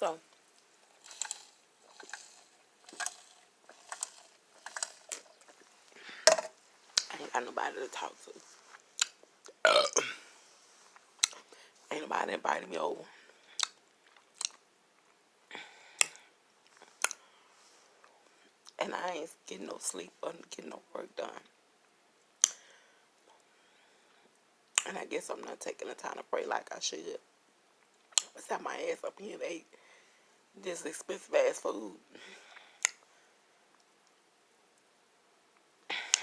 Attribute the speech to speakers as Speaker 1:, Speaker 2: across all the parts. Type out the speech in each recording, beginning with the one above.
Speaker 1: So, I ain't got nobody to talk to. Ain't nobody inviting me over. And I ain't getting no sleep or getting no work done. And I guess I'm not taking the time to pray like I should. I sat my ass up here and ate this expensive ass food.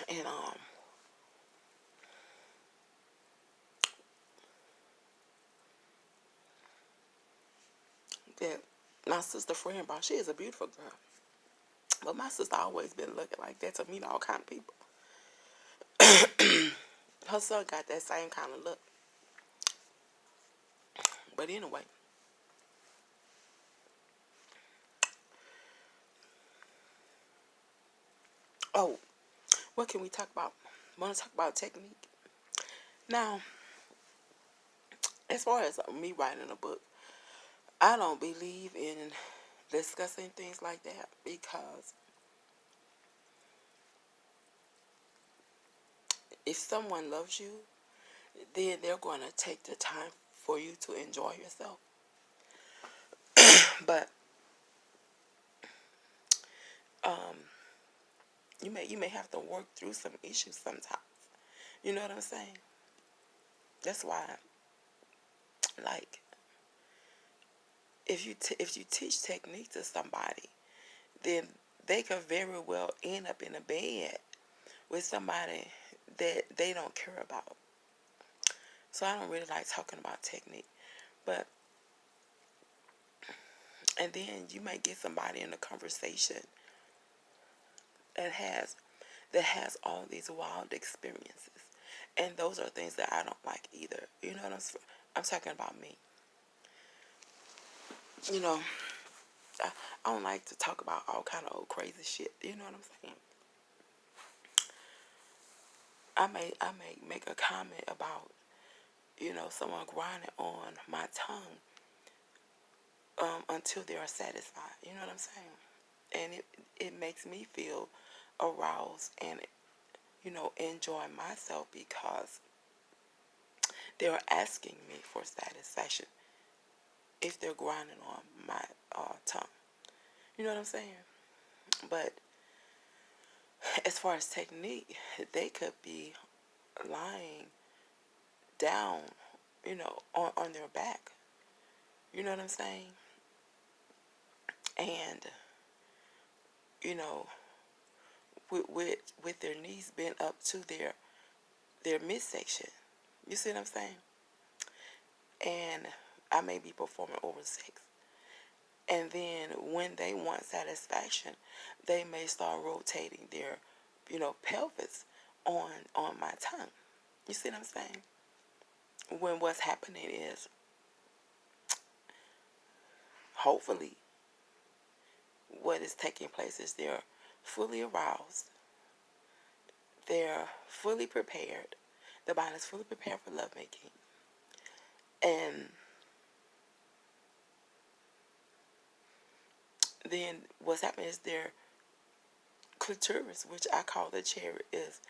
Speaker 1: And that my sister friend brought, she is a beautiful girl. But my sister always been looking like that to meet all kind of people. Her son got that same kind of look. But anyway, oh, what can we talk about? Want to talk about technique? Now, as far as me writing a book, I don't believe in discussing things like that because if someone loves you, then they're going to take the time for you to enjoy yourself. But um, you may have to work through some issues sometimes. You know what I'm saying? That's why, like, if you teach technique to somebody, then they could very well end up in a bed with somebody that they don't care about. So I don't really like talking about technique. But and then you might get somebody in a conversation that has all these wild experiences. And those are things that I don't like either. You know what I'm talking about me. You know, I don't like to talk about all kind of old crazy shit. You know what I'm saying? I may make a comment about, someone grinding on my tongue until they are satisfied. You know what I'm saying? And it makes me feel aroused and enjoy myself because they're asking me for satisfaction if they're grinding on my tongue. You know what I'm saying? But as far as technique, they could be lying down, on their back. You know what I'm saying? And, you know, with their knees bent up to their midsection. You see what I'm saying? And I may be performing over sex. And then when they want satisfaction, they may start rotating their, pelvis on my tongue. You see what I'm saying? When what's happening is, hopefully, what is taking place is they're fully aroused. They're fully prepared. The body is fully prepared for lovemaking. And then what's happening is their clitoris, which I call the cherry, is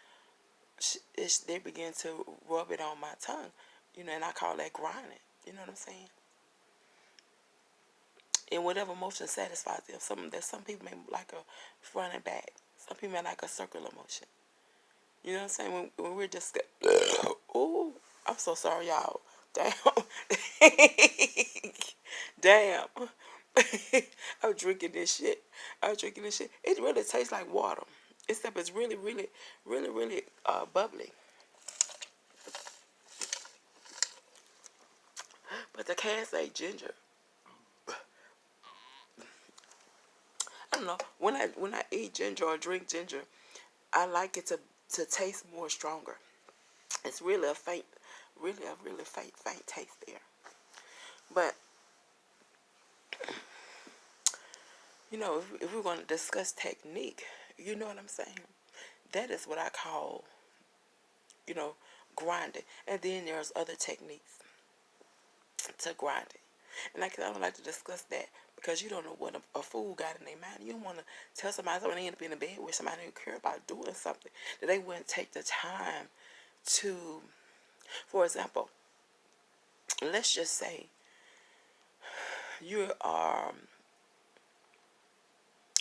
Speaker 1: they begin to rub it on my tongue, and I call that grinding. You know what I'm saying? And whatever motion satisfies them. Some people may like a front and back. Some people may like a circular motion. You know what I'm saying? When we're just, ooh, I'm so sorry, y'all. Damn. Damn. I'm drinking this shit. It really tastes like water. Except it's really, really, really, really bubbly. But the can say ginger. I don't know. When I eat ginger or drink ginger, I like it to taste more stronger. It's really a faint, really faint taste there. But if we're going to discuss technique, you know what I'm saying? That is what I call, you know, grinding. And then there's other techniques to grinding. And I don't like to discuss that because you don't know what a fool got in their mind. You don't want to tell somebody something, they end up in the bed with somebody who care about doing something that they wouldn't take the time to. For example, let's just say you are,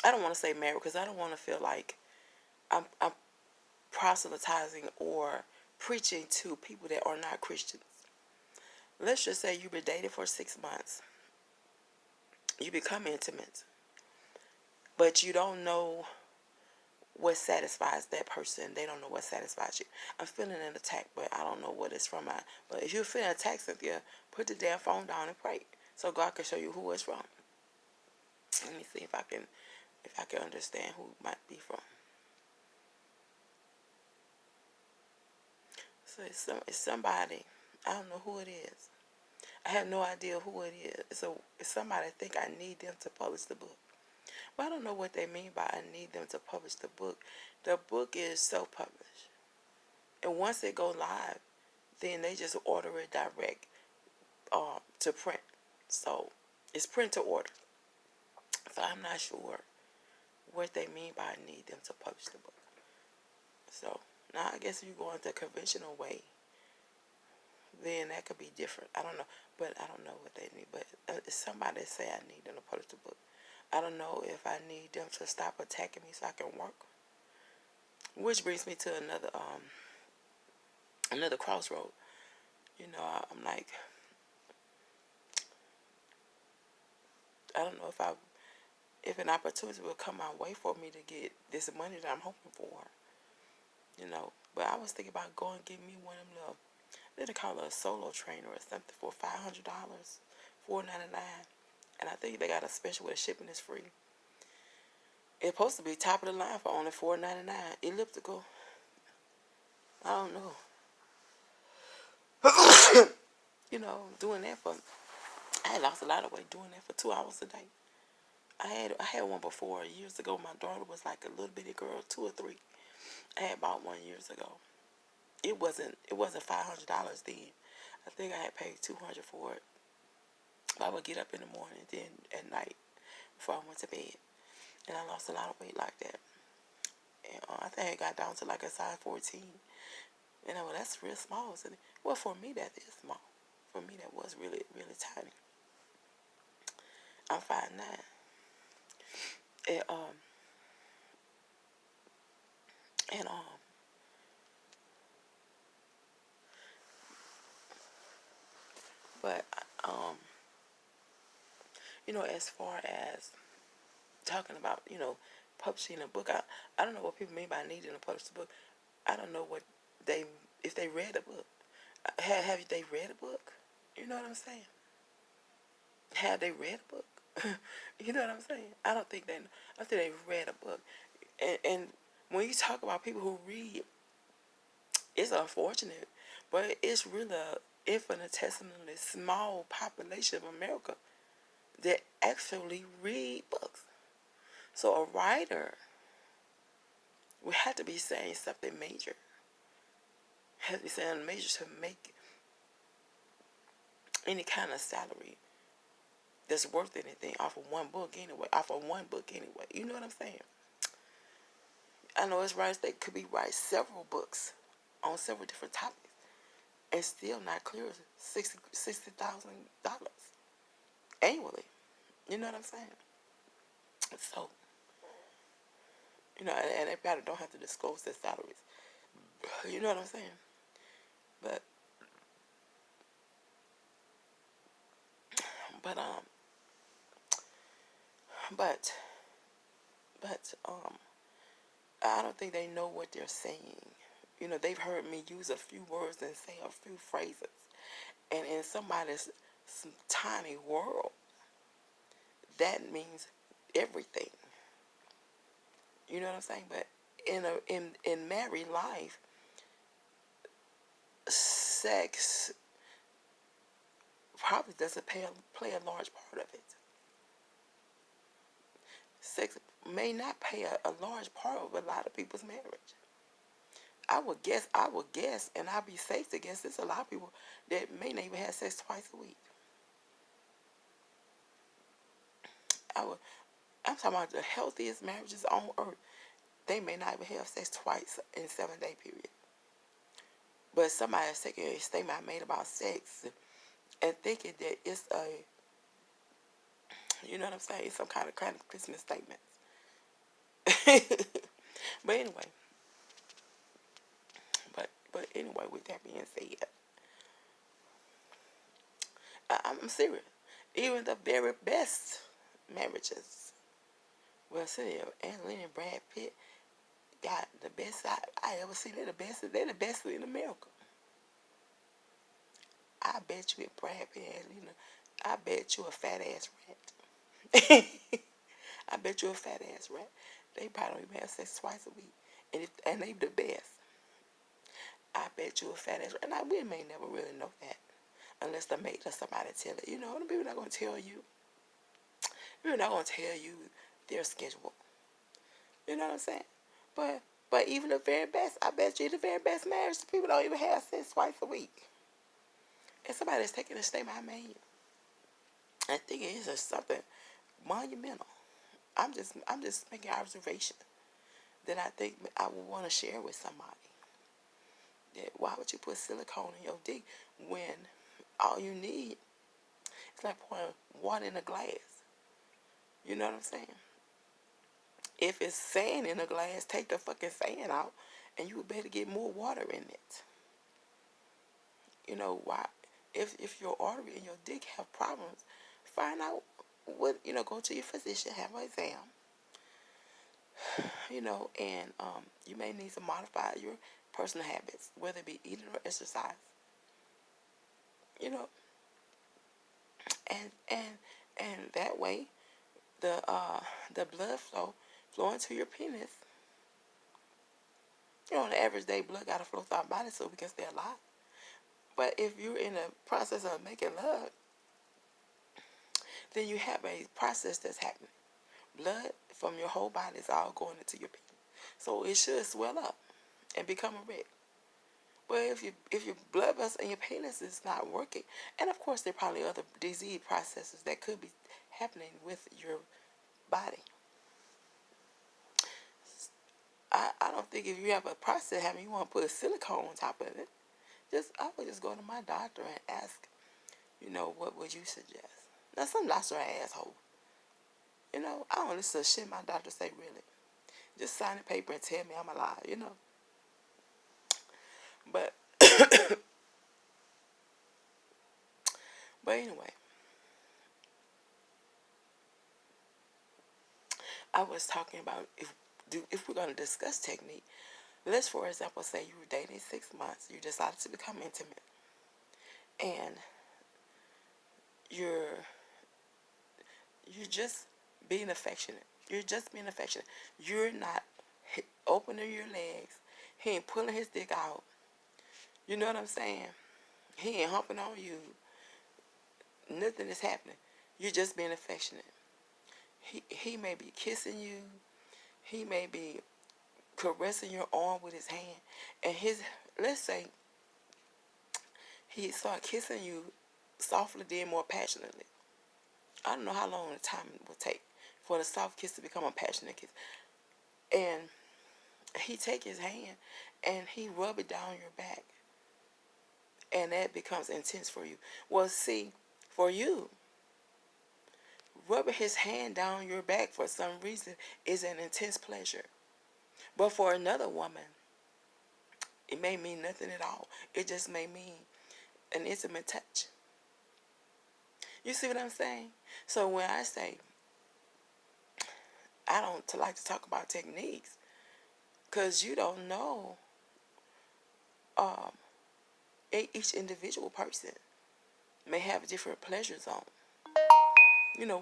Speaker 1: I don't want to say married because I don't want to feel like I'm proselytizing or preaching to people that are not Christians. Let's just say you've been dating for 6 months. You become intimate, but you don't know what satisfies that person. They don't know what satisfies you. I'm feeling an attack, but I don't know what it's from. But if you're feeling attacked, Cynthia, put the damn phone down and pray so God can show you who it's from. Let me see if I can understand who it might be from. So it's somebody. I don't know who it is. I have no idea who it is. So it's somebody I think I need them to publish the book. Well, I don't know what they mean by I need them to publish the book. The book is self-published. And once it goes live, then they just order it direct to print. So it's print to order. So I'm not sure what they mean by I need them to publish the book. So now I guess if you're going the conventional way, then that could be different. I don't know. But I don't know what they need. But somebody say I need them to publish the book. I don't know if I need them to stop attacking me so I can work. Which brings me to another crossroad. You know, I'm like, I don't know if an opportunity will come my way for me to get this money that I'm hoping for. You know, but I was thinking about going and getting me one of them little, they call it a solo trainer or something for $500, $4.99. And I think they got a special where the shipping is free. It's supposed to be top of the line for only $4.99. Elliptical. I don't know. You know, doing that for, I had lost a lot of weight doing that for 2 hours a day. I had one before years ago. My daughter was like a little bitty girl, 2 or 3. I had bought one years ago. It wasn't $500 then. I think I had paid $200 for it. I would get up in the morning, then at night before I went to bed, and I lost a lot of weight like that. And I think I got down to like a size 14. And well, that's real small, isn't it? Well, for me that is small. For me that was really, really tiny. I'm 5'9". And and but you know, as far as talking about, you know, publishing a book, I don't know what people mean by needing to publish a book. I don't know what they, if they read a book. Have they read a book? You know what I'm saying? Have they read a book? You know what I'm saying? I don't think they. I think they've read a book. And when you talk about people who read, it's unfortunate, but it's really an infinitesimally small population of America that actually read books. So a writer would have to be saying something major. Has to be saying major to make any kind of salary that's worth anything off of one book anyway. You know what I'm saying? I know it's writers that could be write several books on several different topics and still not clear $60,000 annually. You know what I'm saying? So, you know, and they probably don't have to disclose their salaries. You know what I'm saying? But but but I don't think they know what they're saying. You know, they've heard me use a few words and say a few phrases, and in somebody's tiny world, that means everything. You know what I'm saying? But in married life, sex probably doesn't play a large part of it. Sex may not play a large part of a lot of people's marriage. I would guess, and I'd be safe to guess there's a lot of people that may not even have sex twice a week. I'm talking about the healthiest marriages on earth. They may not even have sex twice in a 7-day period. But somebody's taking a statement I made about sex and thinking that it's you know what I'm saying, it's some kind of Christmas statement. But anyway, but anyway, with that being said, I'm serious. Even the very best marriages, well, see, Angelina and Brad Pitt got the best I ever seen. They're the best in America. I bet you if Brad Pitt and Angelina, I bet you a fat ass rat. I bet you a fat ass rat. They probably don't even have sex twice a week. And they the best. I bet you a fat ass rat. And we may never really know that. Unless the mate or somebody tell it. You know, the people not going to tell you. People not going to tell you their schedule. You know what I'm saying? But even the very best, I bet you the very best marriage, people don't even have sex twice a week. And somebody that's taking a statement I made, I think it is just something monumental. I'm just making an observation that I think I would want to share with somebody. That why would you put silicone in your dick when all you need is like pouring water in a glass? You know what I'm saying? If it's sand in a glass, take the fucking sand out, and you would better get more water in it. You know why? If your artery and your dick have problems, find out what, go to your physician, have an exam, and you may need to modify your personal habits, whether it be eating or exercise, you know, and that way the blood flowing to your penis. On the average day, blood gotta flow through our body so we can stay alive. But if you're in the process of making love, then you have a process that's happening. Blood from your whole body is all going into your penis, so it should swell up and become a wreck. But if your blood vessels and your penis is not working, and of course there are probably other disease processes that could be happening with your body. I don't think if you have a process happening, you want to put a silicone on top of it. I would just go to my doctor and ask, what would you suggest? Now some doctors are assholes. I don't listen to shit my doctor say, really. Just sign the paper and tell me I'm alive, But but anyway, I was talking about if we're gonna discuss technique, let's for example say you were dating 6 months, you decided to become intimate, and you're just being affectionate. You're just being affectionate. You're not opening your legs. He ain't pulling his dick out. You know what I'm saying? He ain't humping on you. Nothing is happening. You're just being affectionate. He may be kissing you. He may be caressing your arm with his hand. And let's say he start kissing you softly, then more passionately. I don't know how long the time it will take for the soft kiss to become a passionate kiss. And he take his hand and he rub it down your back. And that becomes intense for you. Well, see, for you, rubbing his hand down your back for some reason is an intense pleasure. But for another woman, it may mean nothing at all. It just may mean an intimate touch. You see what I'm saying? So when I say I don't like to talk about techniques, because you don't know each individual person may have different pleasure zone.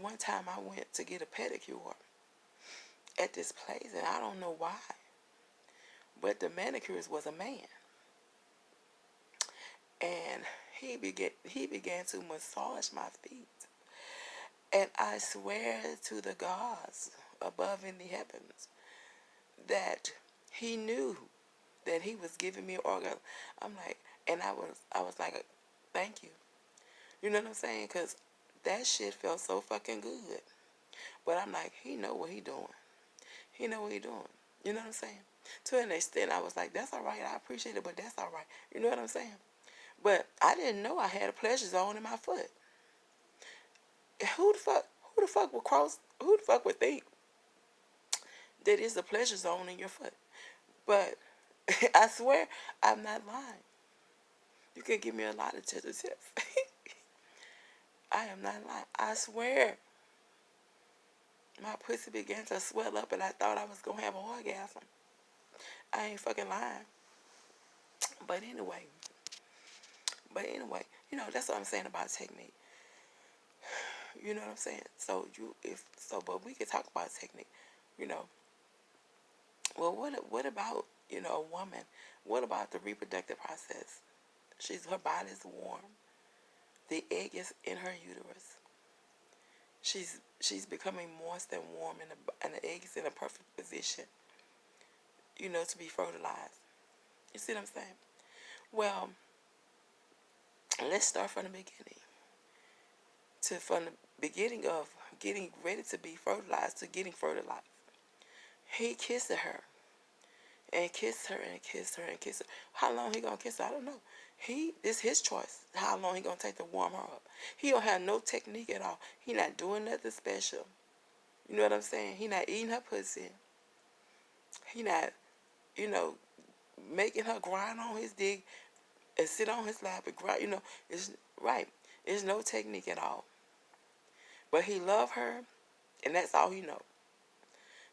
Speaker 1: One time I went to get a pedicure at this place, and I don't know why, but the manicurist was a man, and he began to massage my feet, and I swear to the gods above in the heavens that he knew that he was giving me an orgasm. I'm like, and I was like, thank you. You know what I'm saying? Because that shit felt so fucking good. But I'm like, he know what he doing. He know what he doing. You know what I'm saying? To an extent, I was like, that's all right. I appreciate it, but that's all right. You know what I'm saying? But I didn't know I had a pleasure zone in my foot. Who the fuck? Who the fuck would cross? Who the fuck would think that it's a pleasure zone in your foot? But I swear, I'm not lying. You can give me a lot of tips. I am not lying. I swear, my pussy began to swell up, and I thought I was gonna have an orgasm. I ain't fucking lying. But anyway, that's what I'm saying about technique. You know what I'm saying? But we could talk about technique. You know, well, what about a woman? What about the reproductive process? Her body's warm. The egg is in her uterus. She's becoming moist and warm, and the egg is in a perfect position, to be fertilized. You see what I'm saying? Well, let's start from the beginning. From the beginning of getting ready to be fertilized to getting fertilized. He kissed her and kissed her and kissed her and kissed her. How long he gonna kiss her? I don't know. It's his choice how long he gonna take to warm her up. He don't have no technique at all. He not doing nothing special. You know what I'm saying? He not eating her pussy. He not, you know, making her grind on his dick and sit on his lap and grind. It's right. There's no technique at all. But he loved her, and that's all he know.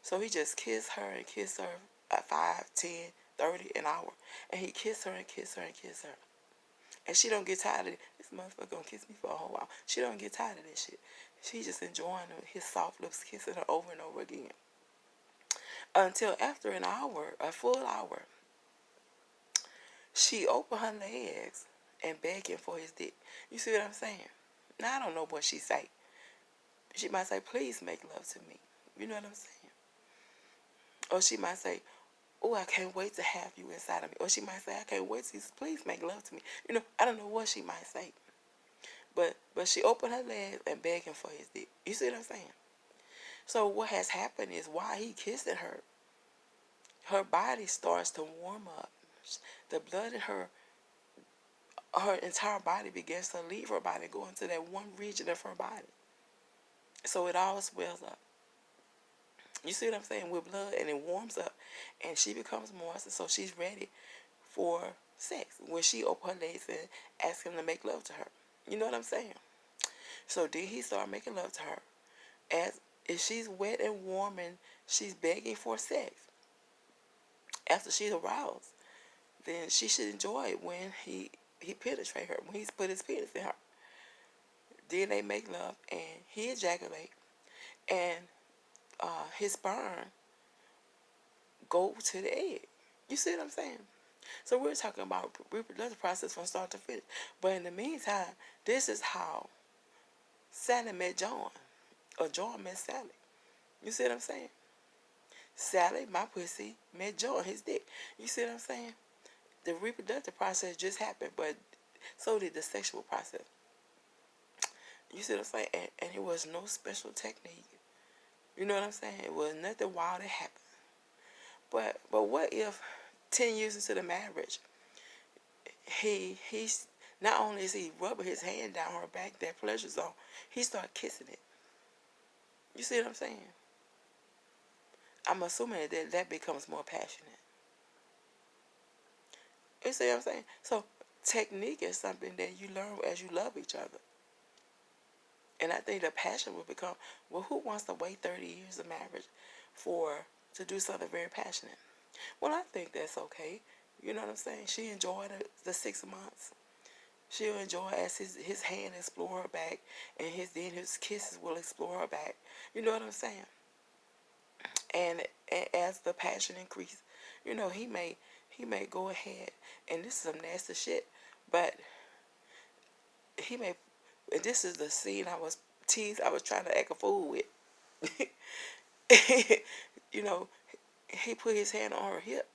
Speaker 1: So he just kissed her and kissed her at 5, 10, 30 an hour. And he kissed her and kissed her and kissed her. And she don't get tired of it. This motherfucker gonna kiss me for a whole while. She don't get tired of this shit. She just enjoying his soft lips kissing her over and over again. Until after an hour, a full hour, she opened her legs and begged him for his dick. You see what I'm saying? Now I don't know what she say. She might say, please make love to me. You know what I'm saying? Or she might say, oh, I can't wait to have you inside of me. Or she might say, I can't wait to please make love to me. I don't know what she might say. But she opened her legs and begged him for his dick. You see what I'm saying? So what has happened is while he kissing her, her body starts to warm up. The blood in her entire body begins to leave her body, go into that one region of her body. So it all swells up. You see what I'm saying? With blood, and it warms up, and she becomes moist, and so she's ready for sex when she opens her legs and asks him to make love to her. You know what I'm saying? So then he started making love to her. As if she's wet and warm and she's begging for sex, after she's aroused, then she should enjoy it when he penetrates her, when he's put his penis in her. Then they make love, and he ejaculate, and his sperm go to the egg. You see what I'm saying? So we're talking about reproductive process from start to finish. But in the meantime, this is how Sally met John, or John met Sally. You see what I'm saying? Sally, my pussy, met John, his dick. You see what I'm saying? The reproductive process just happened, but so did the sexual process. You see what I'm saying? And it was no special technique. You know what I'm saying? It was nothing wild that happened. But what if 10 years into the marriage, he's not only is he rubbing his hand down her back, that pleasure zone, he started kissing it. You see what I'm saying? I'm assuming that becomes more passionate. You see what I'm saying? So technique is something that you learn as you love each other. And I think the passion will become, well, who wants to wait 30 years of marriage to do something very passionate? Well, I think that's okay. You know what I'm saying? She enjoyed the 6 months. She'll enjoy as his hand explore her back, and his kisses will explore her back. You know what I'm saying? And as the passion increases, he may go ahead, and this is some nasty shit, but he may, and this is the scene I was trying to act a fool with. He put his hand on her hip,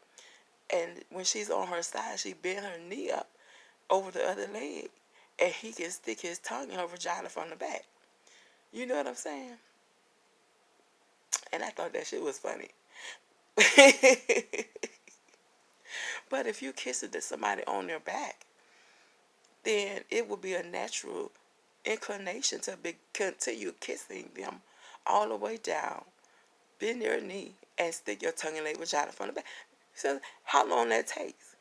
Speaker 1: and when she's on her side, she bent her knee up over the other leg, and he can stick his tongue in her vagina from the back. You know what I'm saying? And I thought that shit was funny. But if you kiss somebody on their back, then it would be a natural inclination to continue kissing them all the way down, bend their knee, and stick your tongue in their vagina from the back. So how long that takes?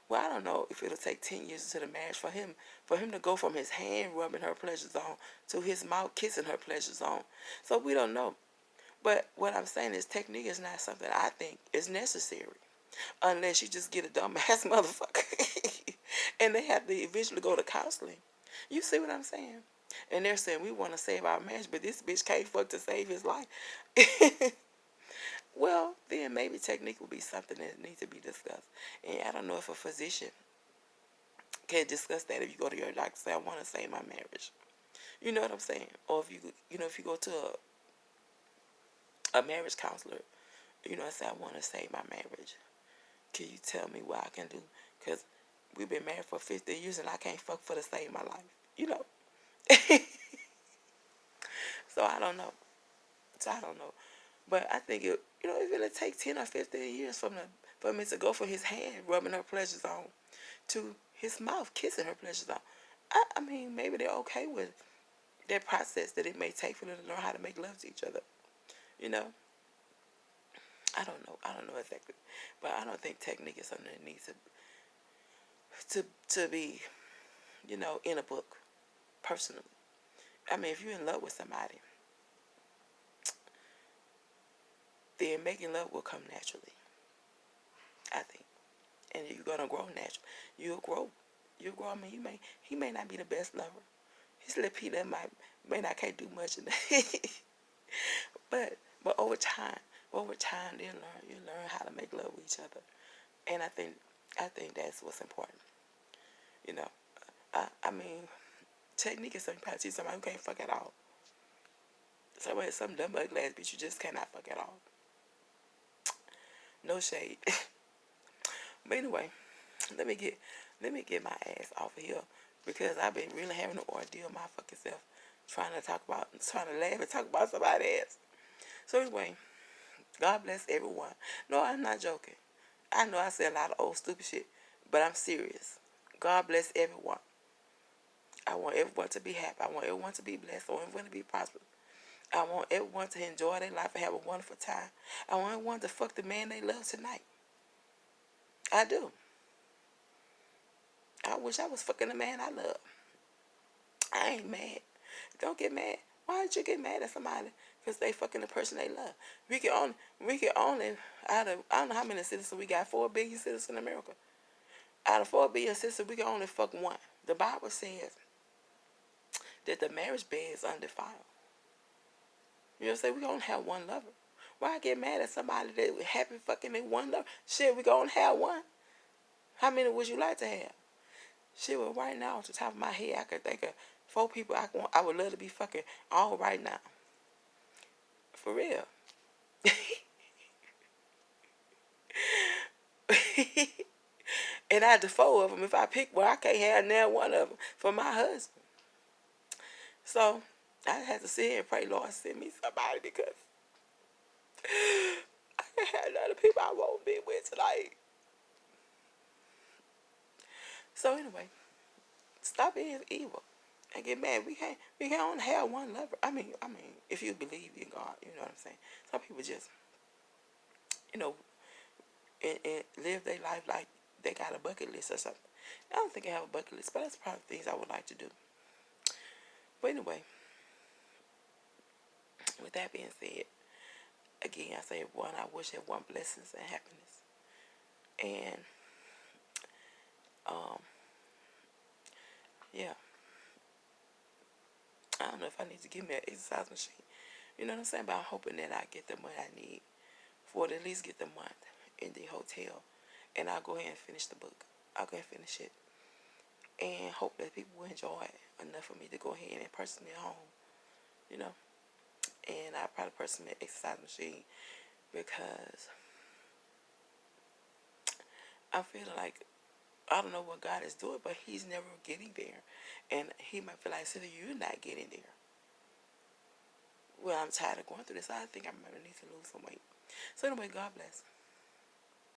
Speaker 1: Well, I don't know if it'll take 10 years into the marriage for him to go from his hand rubbing her pleasure zone to his mouth kissing her pleasure zone. So we don't know. But what I'm saying is technique is not something I think is necessary unless you just get a dumbass motherfucker and they have to eventually go to counseling. You see what I'm saying? And they're saying we want to save our marriage, but this bitch can't fuck to save his life. Well, then maybe technique will be something that needs to be discussed. And I don't know if a physician can discuss that if you go to your doctor and say, I want to save my marriage. You know what I'm saying? Or if if you go to a marriage counselor, and say, I want to save my marriage. Can you tell me what I can do? Because we've been married for 50 years and I can't fuck for to save my life. So I don't know. But I think if it'll take 10 or 15 years for me to go from his hand rubbing her pleasure zone to his mouth kissing her pleasure zone. I mean, maybe they're okay with that process that it may take for them to learn how to make love to each other. You know? I don't know. I don't know exactly. But I don't think technique is something that needs to be, in a book, personally. I mean, if you're in love with somebody, then making love will come naturally, I think. And you're gonna grow naturally. You'll grow. I mean, he may not be the best lover. His little Peter may not can't do much in that. but over time you learn how to make love with each other. And I think that's what's important. You know. I mean, technique is something you teach somebody who can't fuck at all. Some dumb ugly ass bitch you just cannot fuck at all. No shade. But anyway, let me get my ass off of here because I've been really having an ordeal my fucking self trying to laugh and talk about somebody else. So anyway, God bless everyone. No, I'm not joking. I know I say a lot of old stupid shit, but I'm serious. God bless everyone. I want everyone to be happy. I want everyone to be blessed. I want everyone to be prosperous. I want everyone to enjoy their life and have a wonderful time. I want everyone to fuck the man they love tonight. I do. I wish I was fucking the man I love. I ain't mad. Don't get mad. Why did you get mad at somebody? Because they fucking the person they love. We can only, out of, I don't know how many citizens we got, 4 billion citizens in America. Out of 4 billion citizens, we can only fuck one. The Bible says that the marriage bed is undefiled. You know what I'm saying? We gonna have one lover. Why get mad at somebody that happy fucking in one lover? Shit, we gonna have one. How many would you like to have? Shit, well, right now, off the top of my head, I could think of 4 people I would love to be fucking all right now. For real. And out of the 4 of them, if I pick one, I can't have now one of them for my husband. So I had to sit here and pray, Lord, send me somebody because I can't have other people I won't be with tonight. So anyway, stop being evil and get mad. We can't only have one lover. I mean, if you believe in God, you know what I'm saying. Some people just, and live their life like they got a bucket list or something. I don't think I have a bucket list, but that's probably things I would like to do. But anyway, with that being said, again, I say, everyone, I wish everyone blessings and happiness. And, yeah. I don't know if I need to give me an exercise machine. You know what I'm saying? But I'm hoping that I get the money I need for to at least get the month in the hotel. And I'll go ahead and finish the book. I'll go ahead and finish it. And hope that people will enjoy it enough for me to go ahead and purchase me a home. And I probably purchase me an exercise machine because I feel like I don't know what God is doing, but He's never getting there. And He might feel like, Cindy, you're not getting there. well, I'm tired of going through this. I think I might need to lose some weight. So anyway, God bless.